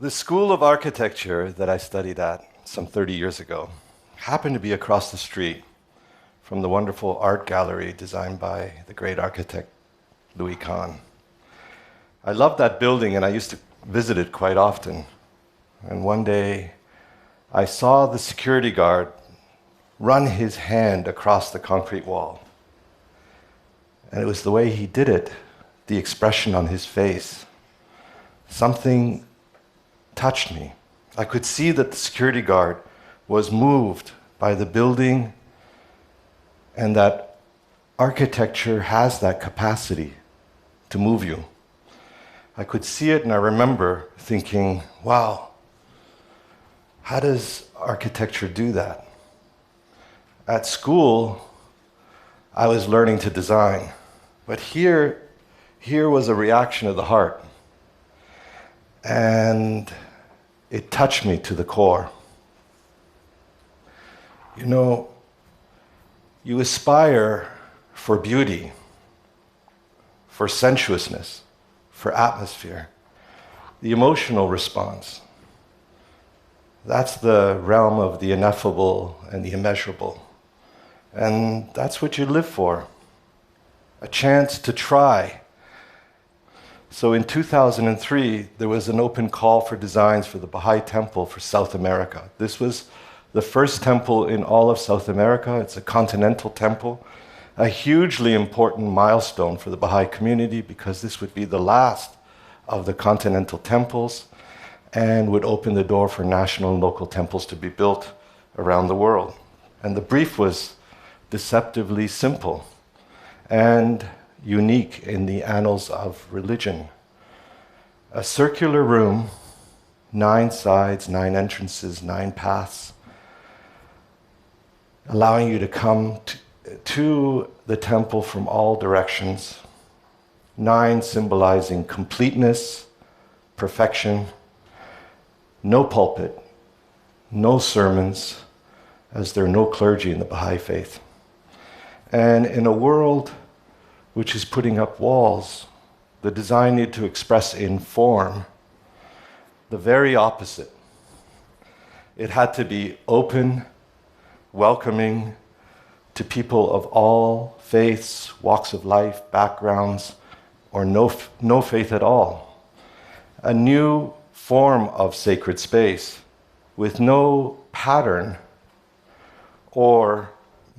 The School of Architecture that I studied at some 30 years ago happened to be across the street from the wonderful art gallery designed by the great architect Louis Kahn. I loved that building and I used to visit it quite often. And one day I saw the security guard run his hand across the concrete wall. And it was the way he did it, the expression on his face. Something touched me. I could see that the security guard was moved by the building and that architecture has that capacity to move you. I could see it and I remember thinking, wow, how does architecture do that? At school, I was learning to design, but here was a reaction of the heart. And it touched me to the core. You know, you aspire for beauty, for sensuousness, for atmosphere, the emotional response. That's the realm of the ineffable and the immeasurable. And that's what you live for, a chance to try. So in 2003, there was an open call for designs for the Bahá'í temple for South America. This was the first temple in all of South America. It's a continental temple, a hugely important milestone for the Bahá'í community because this would be the last of the continental temples and would open the door for national and local temples to be built around the world. And the brief was deceptively simple and unique in the annals of religion. A circular room, 9 sides, 9 entrances, 9 paths, allowing you to come to the temple from all directions. 9 symbolizing completeness, perfection, no pulpit, no sermons, as there are no clergy in the Bahá'í faith. And in a world which is putting up walls, the design needed to express in form the very opposite. It had to be open, welcoming to people of all faiths, walks of life, backgrounds, or no faith at all. A new form of sacred space with no pattern or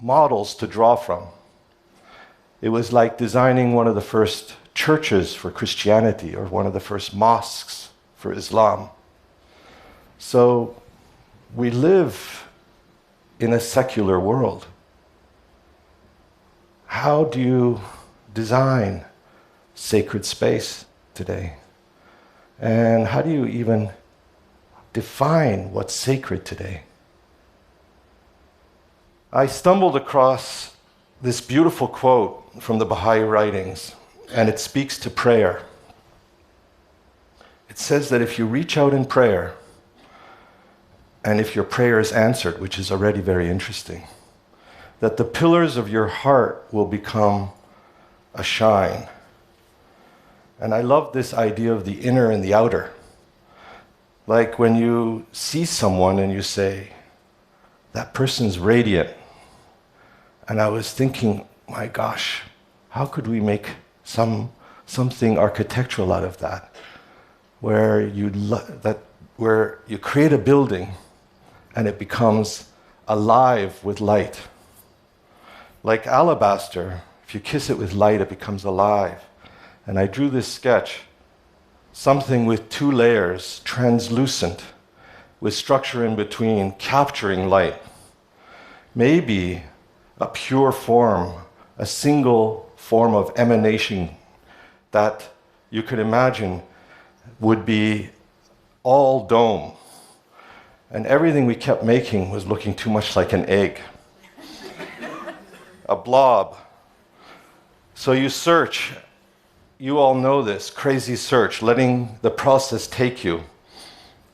models to draw from. It was like designing one of the first churches for Christianity or one of the first mosques for Islam. So we live in a secular world. How do you design sacred space today? And how do you even define what's sacred today? I stumbled across this beautiful quote from the Bahá'í writings, and it speaks to prayer. It says that if you reach out in prayer, and if your prayer is answered, which is already very interesting, that the pillars of your heart will become a shine. And I love this idea of the inner and the outer. Like when you see someone and you say, that person's radiant. And I was thinking, my gosh, how could we make something architectural out of that? Where you create a building and it becomes alive with light. Like alabaster, if you kiss it with light, it becomes alive. And I drew this sketch, something with 2 layers, translucent, with structure in between, capturing light. Maybe a pure form, a single form of emanation that you could imagine would be all dome. And everything we kept making was looking too much like an egg, a blob. So you search, you all know this, crazy search, letting the process take you,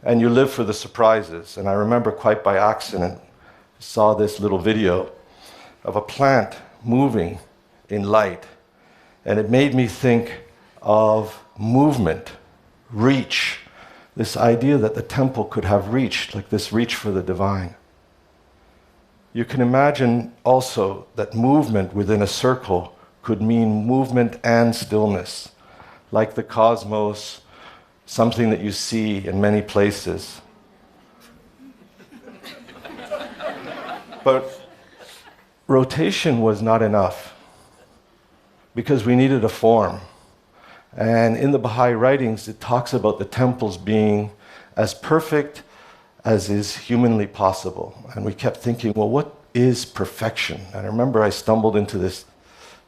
and you live for the surprises. And I remember quite by accident, saw this little video of a plant moving in light. And it made me think of movement, reach, this idea that the temple could have reached, like this reach for the divine. You can imagine also that movement within a circle could mean movement and stillness, like the cosmos, something that you see in many places. But rotation was not enough, because we needed a form. And in the Baha'i writings, it talks about the temples being as perfect as is humanly possible. And we kept thinking, well, what is perfection? And I remember I stumbled into this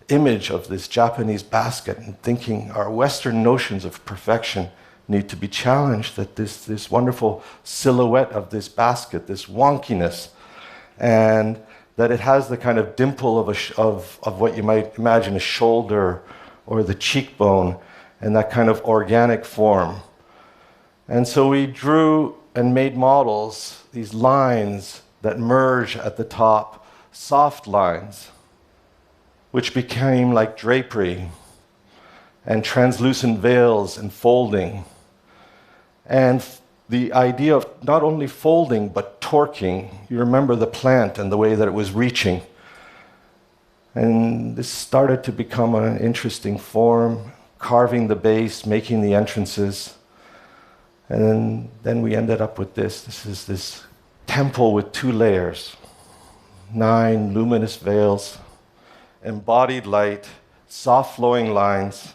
image of this Japanese basket and thinking our Western notions of perfection need to be challenged, that this wonderful silhouette of this basket, this wonkiness, and that it has the kind of dimple of what you might imagine a shoulder or the cheekbone, and that kind of organic form. And so we drew and made models, these lines that merge at the top, soft lines, which became like drapery and translucent veils and folding. And the idea of not only folding, but torquing. You remember the plant and the way that it was reaching. And this started to become an interesting form, carving the base, making the entrances. And then we ended up with this. This is this temple with 2 layers, 9 luminous veils, embodied light, soft flowing lines,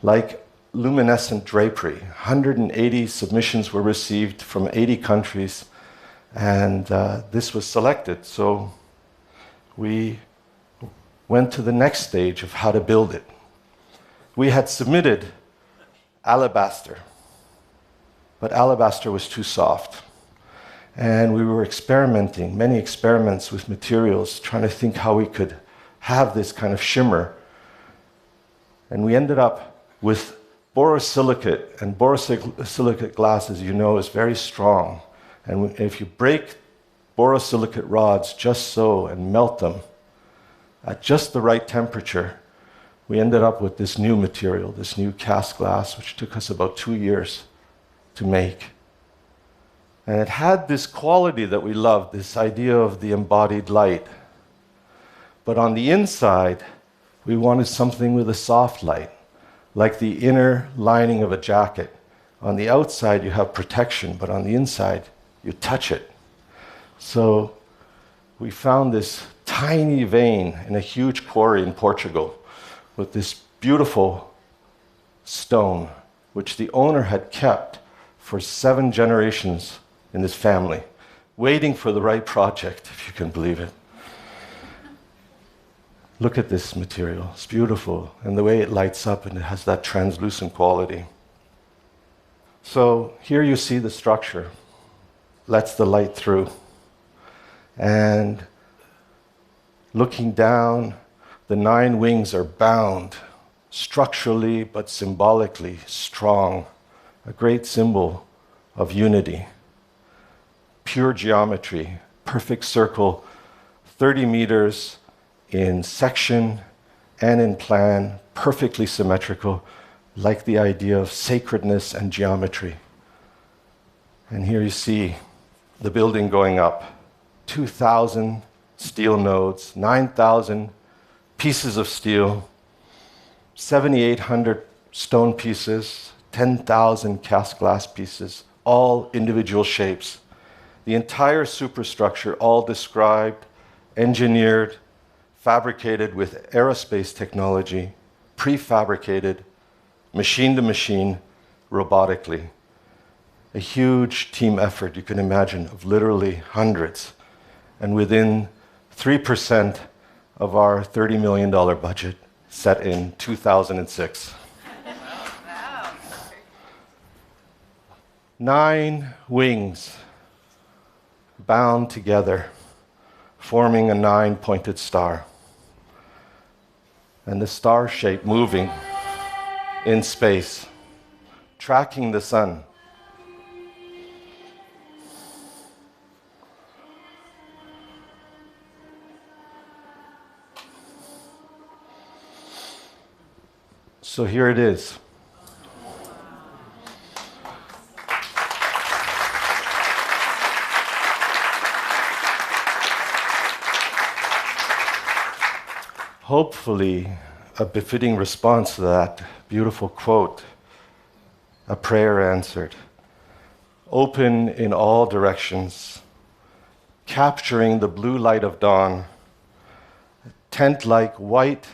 like luminescent drapery. 180 submissions were received from 80 countries, and this was selected. So we went to the next stage of how to build it. We had submitted alabaster, but alabaster was too soft. And we were experimenting, many experiments with materials, trying to think how we could have this kind of shimmer. And we ended up with borosilicate, and borosilicate glass, as you know, is very strong. And if you break borosilicate rods just so and melt them at just the right temperature, we ended up with this new material, this new cast glass, which took us about 2 years to make. And it had this quality that we loved, this idea of the embodied light. But on the inside, we wanted something with a soft light, like the inner lining of a jacket. On the outside, you have protection, but on the inside, you touch it. So we found this tiny vein in a huge quarry in Portugal with this beautiful stone, which the owner had kept for 7 generations in his family, waiting for the right project, if you can believe it. Look at this material. It's beautiful, and the way it lights up, and it has that translucent quality. So here you see the structure. Lets the light through. And looking down, the 9 wings are bound, structurally but symbolically strong, a great symbol of unity. Pure geometry, perfect circle, 30 meters in section and in plan, perfectly symmetrical, like the idea of sacredness and geometry. And here you see the building going up. 2,000 steel nodes, 9,000 pieces of steel, 7,800 stone pieces, 10,000 cast glass pieces, all individual shapes. The entire superstructure, all described, engineered, fabricated with aerospace technology, prefabricated, machine to machine, robotically. A huge team effort, you can imagine, of literally hundreds. And within 3% of our $30 million budget, set in 2006. Wow. 9 wings bound together, forming a 9-pointed star. And the star shape moving in space, tracking the sun. So here it is. hopefully a befitting response to that beautiful quote, a prayer answered, open in all directions, capturing the blue light of dawn, tent-like white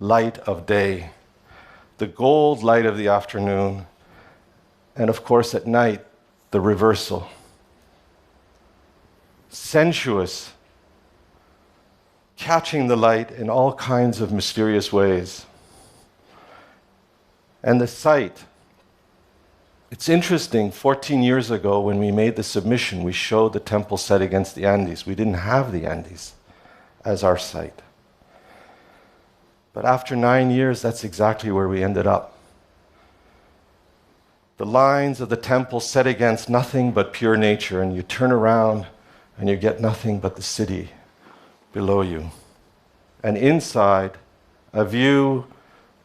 light of day, the gold light of the afternoon, and of course at night, the reversal. Sensuous, catching the light in all kinds of mysterious ways. And the site, it's interesting, 14 years ago when we made the submission, we showed the temple set against the Andes. We didn't have the Andes as our site. But after 9 years, that's exactly where we ended up. The lines of the temple set against nothing but pure nature, and you turn around and you get nothing but the city below you. And inside, a view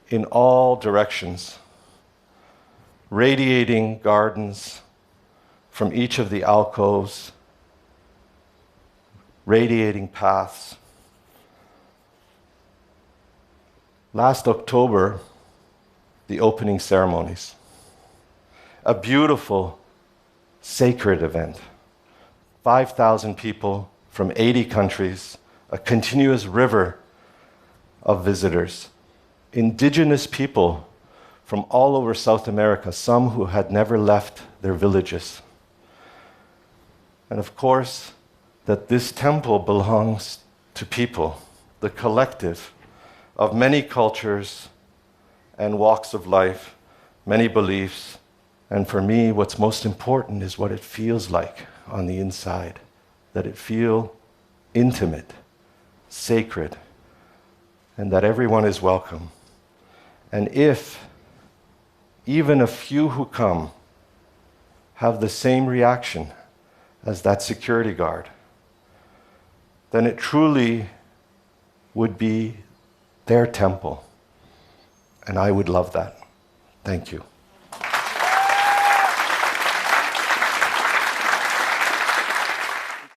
in all directions, radiating gardens from each of the alcoves, radiating paths. Last October, the opening ceremonies. A beautiful, sacred event. 5,000 people from 80 countries, a continuous river of visitors, indigenous people from all over South America, some who had never left their villages. And of course, that this temple belongs to people, the collective of many cultures and walks of life, many beliefs, and for me, what's most important is what it feels like on the inside, that it feel intimate, sacred, and that everyone is welcome. And if even a few who come have the same reaction as that security guard, then it truly would be their temple. And I would love that. Thank you.